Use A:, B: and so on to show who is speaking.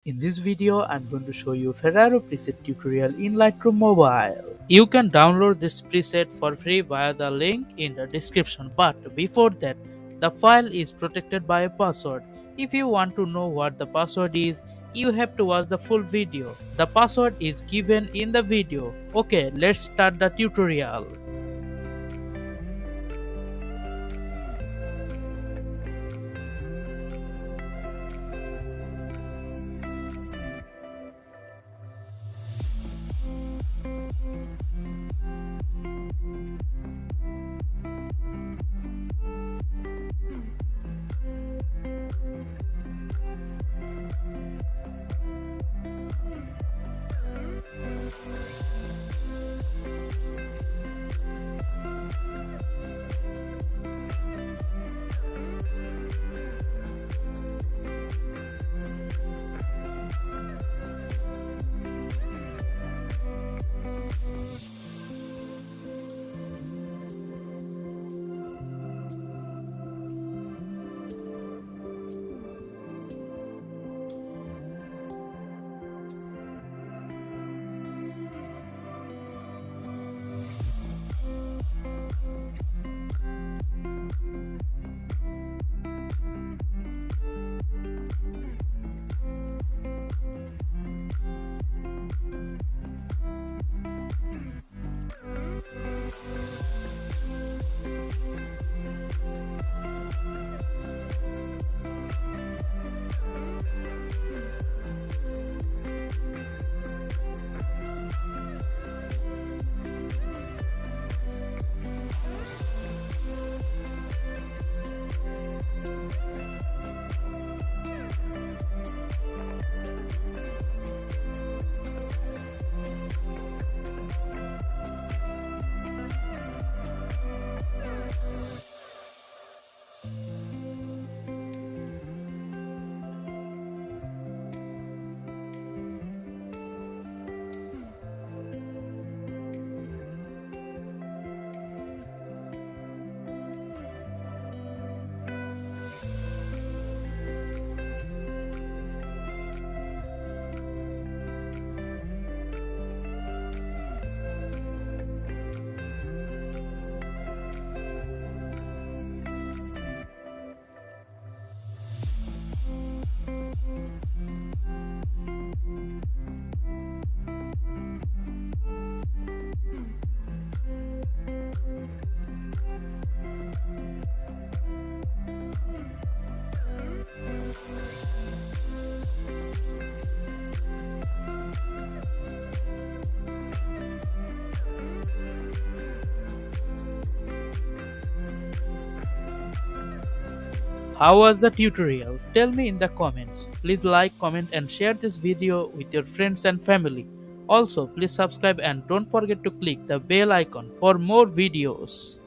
A: In this video, I'm going to show you Ferraro preset tutorial in Lightroom Mobile. You can download this preset for free via the link in the description, but before that, the file is protected by a password. If you want to know what the password is, you have to watch the full video. The password is given in the video. Okay, let's start the tutorial. How was the tutorial? Tell me in the comments. Please like, comment and share this video with your friends and family. Also, please subscribe and don't forget to click the bell icon for more videos.